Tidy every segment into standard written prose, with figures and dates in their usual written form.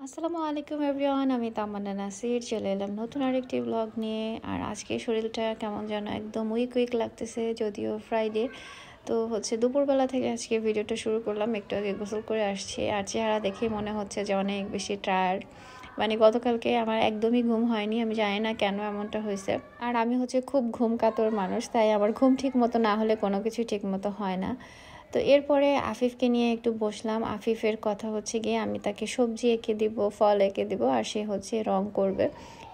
আসসালামু আলাইকুম এভরিওয়ান, আমি তামান্না নাসির চলে এলাম নতুন আরেকটি ব্লগ নিয়ে। আর আজকে শরীরটা কেমন যেন একদম উইক উইক লাগতেছে, যদিও ফ্রাইডে। তো দুপুরবেলা থেকে আজকে ভিডিওটা শুরু করলাম। একটু আগে গোসল করে আসছি আর চেহারা দেখে মনে হচ্ছে যে অনেক বেশি টায়ার্ড। গতকালকে আমার একদমই ঘুম হয়নি, আমি জানি না কেন এমনটা হয়েছে। আর আমি খুব ঘুম কাতর মানুষ, তাই আমার ঘুম ঠিক মতো না হলে কোনো কিছু ঠিক মতো হয় না। তো এরপরে আফিফকে নিয়ে একটু বসলাম। আফিফের কথা গিয়ে আমি তাকে সবজি এঁকে দিব, ফল এঁকে দিব, আর সে রং করবে।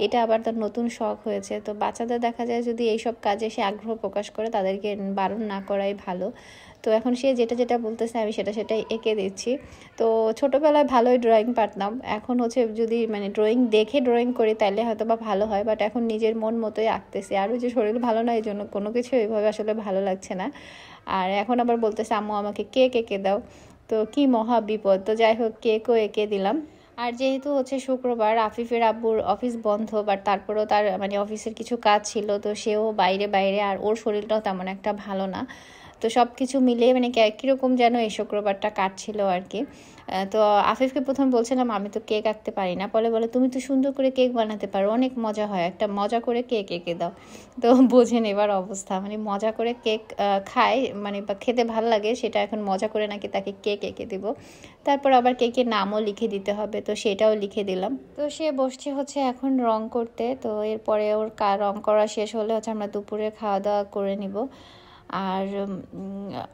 এটা আবার তার নতুন শখ হয়েছে। তো বাচ্চাদের দেখা যায় যদি এইসব কাজে সে আগ্রহ প্রকাশ করে, তাদেরকে বারণ না করাই ভালো। তো এখন সে যেটা যেটা বলতেছে আমি সেটাই এঁকে দিচ্ছি। তো ছোটোবেলায় ভালোই ড্রয়িং পারতাম, এখন যদি ড্রয়িং দেখে ড্রয়িং করি তাহলে হয়তো বা ভালো হয়, বাট এখন নিজের মন মতোই আঁকতেছি। আর শরীর ভালো না, এই জন্য কোনো কিছু এইভাবে আসলে ভালো লাগছে না। আর এখন আবার বলতেছে আম্মু আমাকে কেক এঁকে দাও। তো কি মহা বিপদ। তো যাই হোক, কেকও এঁকে দিলাম। আর যেহেতু শুক্রবার, আফিফের আব্বুর অফিস বন্ধ, বাট তারপরেও তার অফিসের কিছু কাজ ছিল, তো সেও বাইরে বাইরে, আর ওর শরীরটাও তেমন একটা ভালো না। তো সব কিছু মিলিয়ে কীরকম যেন এই শুক্রবারটা কাটছিল আর কি। তো আফিফকে প্রথম বলছিলাম আমি তো কেক আঁকতে পারি না, বলে তুমি তো সুন্দর করে কেক বানাতে পারো, অনেক মজা হয়, একটা মজা করে কেক এঁকে দাও। তো বোঝেন এবার অবস্থা, মজা করে কেক খায়, বা খেতে ভালো লাগে, সেটা এখন মজা করে নাকি তাকে কেক এঁকে দিব। তারপর আবার কেকের নামও লিখে দিতে হবে, তো সেটাও লিখে দিলাম। তো সে বসছে এখন রং করতে। তো এরপরে ওর রং করা শেষ হলে আমরা দুপুরে খাওয়া দাওয়া করে নিব। আর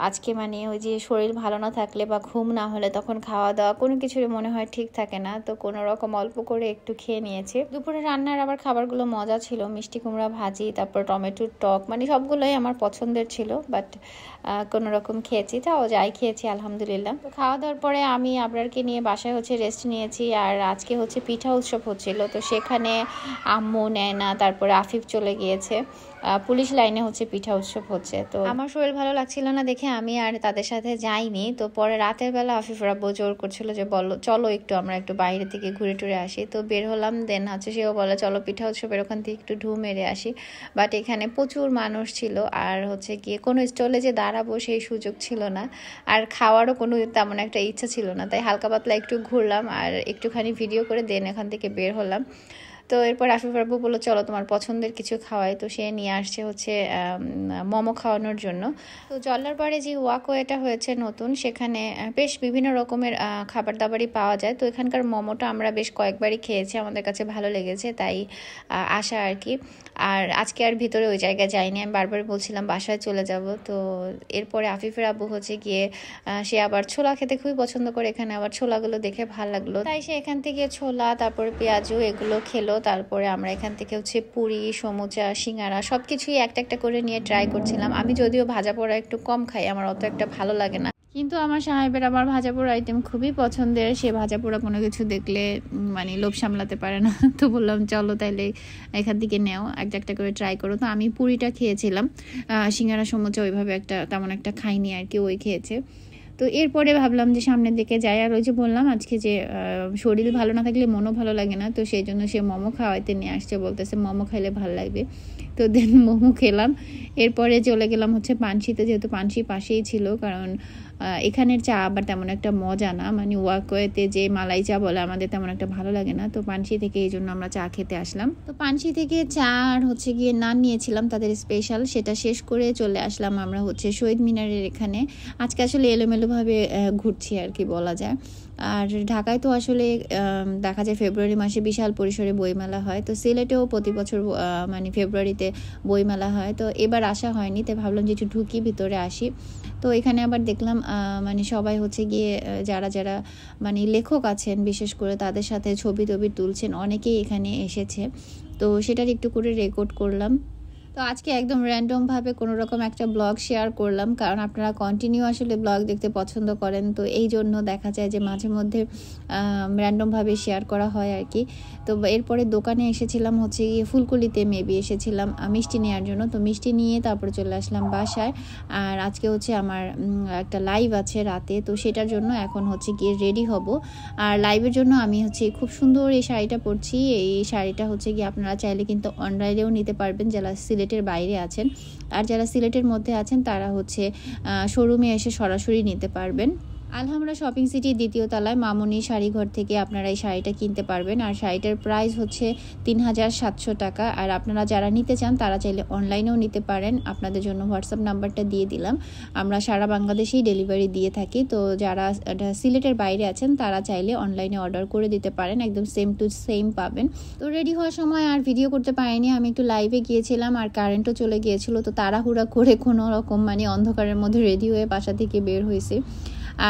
আজকে ওই যে শরীর ভালো না থাকলে বা ঘুম না হলে তখন খাওয়া দাওয়া কোনো কিছুরই মনে হয় ঠিক থাকে না। তো কোনো রকম অল্প করে একটু খেয়ে নিয়েছি। দুপুরে রান্নার আবার খাবারগুলো মজা ছিল, মিষ্টি কুমড়া ভাজি, তারপর টমেটোর টক, সবগুলোই আমার পছন্দের ছিল, বাট কোনো রকম খেয়েছি, তাও যাই খেয়েছি আলহামদুলিল্লাহ। তো খাওয়া দাওয়ার পরে আমি আবরারকে নিয়ে বাসায় রেস্ট নিয়েছি। আর আজকে পিঠা উৎসব হচ্ছিল, তো সেখানে আম্মু নেয়না, তারপরে আফিফ চলে গিয়েছে। পুলিশ লাইনে পিঠা উৎসব হচ্ছে। তো আমার শরীর ভালো লাগছিল না দেখে আমি আর তাদের সাথে যাইনি। তো পরে রাতের বেলা আফিফ রাব্বু জোর করছিল যে বলো চলো আমরা একটু বাইরে থেকে ঘুরে টুরে আসি। তো বের হলাম, দেন সেও বলে চলো পিঠা উৎসবের ওখান থেকে একটু ঢু মেরে আসি। বাট এখানে প্রচুর মানুষ ছিল, আর গিয়ে কোনো স্টলে যে দাঁড়াবো সেই সুযোগ ছিল না, আর খাওয়ারও কোনো তেমন একটা ইচ্ছা ছিল না। তাই হালকা পাতলা একটু ঘুরলাম আর একটুখানি ভিডিও করে দেন এখান থেকে বের হলাম। তো এরপর আফিফ রাব্বু বললো চলো তোমার পছন্দের কিছু খাওয়াই। তো সে নিয়ে আসছে মোমো খাওয়ানোর জন্য। তো জল্লারপাড়ে যে ওয়াকওয়েটা হয়েছে নতুন, সেখানে বেশ বিভিন্ন রকমের খাবার দাবারই পাওয়া যায়। তো এখানকার মোমোটা আমরা বেশ কয়েকবারই খেয়েছি, আমাদের কাছে ভালো লেগেছে, তাই আসা আর কি। আর আজকে আর ভিতরে ওই জায়গায় যাইনি, আমি বারবার বলছিলাম বাসায় চলে যাব। তো এরপরে আফিফের আব্বু গিয়ে সে আবার ছোলা খেতে খুবই পছন্দ করে, এখানে আবার ছোলাগুলো দেখে ভালো লাগলো, তাই সে এখান থেকে ছোলা, তারপরে পেঁয়াজু এগুলো খেলো। তারপরে আমরা এখান থেকে পুরি, সমুচা, সিঙ্গারা সবকিছুই একটা একটা করে নিয়ে ট্রাই করছিলাম। আমি যদিও ভাজা পোড়া একটু কম খাই, আমার অত একটা ভালো লাগে না, কিন্তু আমার সাহেবের আমার ভাজা পোড়া আইটেম খুবই পছন্দের। সে ভাজা পোড়া কোনো কিছু দেখলে লোভ সামলাতে পারে না। তো বললাম চলো তাইলে এখান থেকে নেও, একটা একটা করে ট্রাই করো। তো আমি পুরিটা খেয়েছিলাম, সিঙ্গারা সমুচা ওইভাবে তেমন একটা খাইনি আর কি, ওই খেয়েছে। তো এরপরে ভাবলাম যে সামনের দিকে যাই। আর ওই যে বললাম আজকে যে শরীর ভালো না থাকলে মনও ভালো লাগে না, তো সেই জন্য সে মোমো খাওয়াইতে নিয়ে আসছে, বলতেছে মোমো খাইলে ভালো লাগবে। তো দেন মোমো খেলাম। এরপরে চলে গেলাম পানশিতে, যেহেতু পানশি পাশেই ছিল, কারণ এখানের চা আবার তেমন একটা মজা না, ওয়াকওয়েতে যে মালাই চা বলে আমাদের তেমন একটা ভালো লাগে না। তো পানশি থেকে এই জন্য আমরা চা খেতে আসলাম। তো পানশি থেকে চা আর গিয়ে নান নিয়েছিলাম তাদের স্পেশাল, সেটা শেষ করে চলে আসলাম আমরা শহীদ মিনারের এখানে। আজকে আসলে এলোমেলোভাবে ঘুরছি আর কি বলা যায়। আর ঢাকায় তো আসলে দেখা যায় ফেব্রুয়ারি মাসে বিশাল পরিসরে বইমেলা হয়। তো সিলেটেও প্রতি বছর ফেব্রুয়ারিতে বইমেলা হয়। তো এবার আসা হয়নি, তাই ভাবলাম যে একটু ঢুকি, ভিতরে আসি। তো এখানে আবার দেখলাম সবাই গিয়ে যারা যারা লেখক আছেন বিশেষ করে তাদের সাথে ছবি টবি তুলছেন, অনেকেই এখানে এসেছে। তো সেটার একটু করে রেকর্ড করলাম। তো আজকে একদম র্যান্ডমভাবে কোনো রকম একটা ব্লগ শেয়ার করলাম, কারণ আপনারা কন্টিনিউ আসলে ব্লগ দেখতে পছন্দ করেন। তো এই জন্য দেখা যায় যে মাঝে মধ্যে র্যান্ডমভাবে শেয়ার করা হয় আর কি। তো এরপরে দোকানে এসেছিলাম গিয়ে ফুলকুলিতে, মেবি এসেছিলাম মিষ্টি নেওয়ার জন্য। তো মিষ্টি নিয়ে তারপরে চলে আসলাম বাসায়। আর আজকে আমার একটা লাইভ আছে রাতে, তো সেটার জন্য এখন গিয়ে রেডি হব। আর লাইভের জন্য আমি খুব সুন্দর এই শাড়িটা পরছি। এই শাড়িটা গিয়ে আপনারা চাইলে কিন্তু অনলাইনেও নিতে পারবেন যারা সিলেটের বাইরে আছেন, আর যারা সিলেটের মধ্যে আছেন তারা শোরুমে এসে সরাসরি নিতে পারবেন। আলহামরা শপিং সিটির দ্বিতীয় তলায় মামুনি শাড়িঘর থেকে আপনারা এই শাড়িটা কিনতে পারবেন। আর শাড়িটার প্রাইস হচ্ছে 3700 টাকা। আর আপনারা যারা নিতে চান তারা চাইলে অনলাইনেও নিতে পারেন। আপনাদের জন্য হোয়াটসঅ্যাপ নাম্বারটা দিয়ে দিলাম। আমরা সারা বাংলাদেশেই ডেলিভারি দিয়ে থাকি। তো যারা সিলেটের বাইরে আছেন তারা চাইলে অনলাইনে অর্ডার করে দিতে পারেন, একদম সেম টু সেম পাবেন। তো রেডি হওয়ার সময় আর ভিডিও করতে পারিনি, আমি একটু লাইভে গিয়েছিলাম আর কারেন্টও চলে গিয়েছিল। তো তাড়াহুড়া করে কোনো রকম অন্ধকারের মধ্যে রেডি হয়ে বাসা থেকে বের হয়েছে।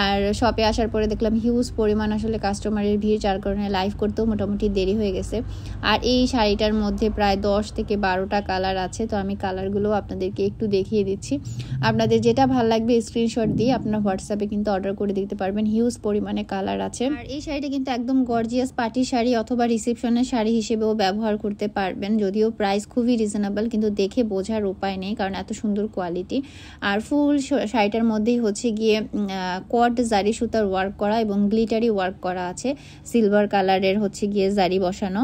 আর শপে আসার পরে দেখলাম হিউজ পরিমাণ আসলে কাস্টমারের ভিড়, যার কারণে লাইভ করতেও মোটামুটি দেরি হয়ে গেছে। আর এই শাড়িটার মধ্যে প্রায় 10 থেকে 12টা কালার আছে। তো আমি কালারগুলো আপনাদেরকে একটু দেখিয়ে দিচ্ছি। আপনাদের যেটা ভালো লাগবে স্ক্রিনশট দিয়ে আপনারা হোয়াটসঅ্যাপে কিন্তু অর্ডার করে দিতে পারবেন। হিউজ পরিমাণে কালার আছে। আর এই শাড়িটা কিন্তু একদম গর্জিয়াস পার্টি শাড়ি অথবা রিসেপশনের শাড়ি হিসেবেও ব্যবহার করতে পারবেন। যদিও প্রাইস খুবই রিজনেবল, কিন্তু দেখে বোঝার উপায় নেই কারণ এত সুন্দর কোয়ালিটি। আর ফুল শাড়িটার মধ্যেই হচ্ছে গিয়ে কট জারি সুতার ওয়ার্ক করা এবং গ্লিটারি ওয়ার্ক করা আছে। সিলভার কালারের হচ্ছে গিয়ে জারি বসানো।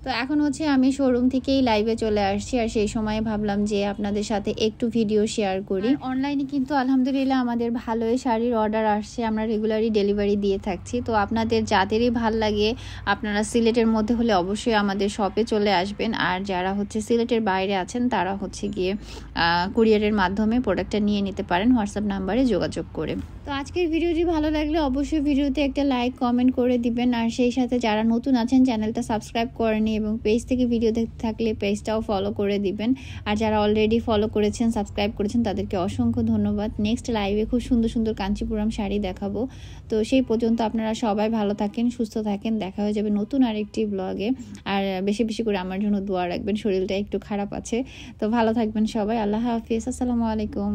তো এখন হচ্ছে আমি শোরুম থেকেই লাইভে চলে আসছি। আর সেই সময় ভাবলাম যে আপনাদের সাথে একটু ভিডিও শেয়ার করি। অনলাইনে কিন্তু আলহামদুলিল্লাহ আমাদের ভালোই শাড়ির অর্ডার আসছে, আমরা রেগুলারই ডেলিভারি দিয়ে থাকছি। তো আপনাদের যাদেরই ভাল লাগে আপনারা সিলেটের মধ্যে হলে অবশ্যই আমাদের শপে চলে আসবেন। আর যারা হচ্ছে সিলেটের বাইরে আছেন তারা হচ্ছে গিয়ে কুরিয়ারের মাধ্যমে প্রোডাক্টটা নিয়ে নিতে পারেন হোয়াটসঅ্যাপ নাম্বারে যোগাযোগ করে। তো আজকের ভিডিওটি ভালো লাগলে অবশ্যই ভিডিওতে একটা লাইক কমেন্ট করে দিবেন। আর সেই সাথে যারা নতুন আছেন চ্যানেলটা সাবস্ক্রাইব করেনি এবং পেজ থেকে ভিডিও দেখতে থাকলে পেজটাও ফলো করে দিবেন। আর যারা অলরেডি ফলো করেছেন সাবস্ক্রাইব করেছেন তাদেরকে অসংখ্য ধন্যবাদ। নেক্সট লাইভে খুব সুন্দর সুন্দর কাঞ্চিপুরম শাড়ি দেখাবো। তো সেই পর্যন্ত আপনারা সবাই ভালো থাকেন, সুস্থ থাকেন। দেখা হয়ে যাবে নতুন আরেকটি ব্লগে। আর বেশি বেশি করে আমার জন্য দোয়া রাখবেন, শরীরটা একটু খারাপ আছে। তো ভালো থাকবেন সবাই। আল্লাহ হাফিজ, আসসালামু আলাইকুম।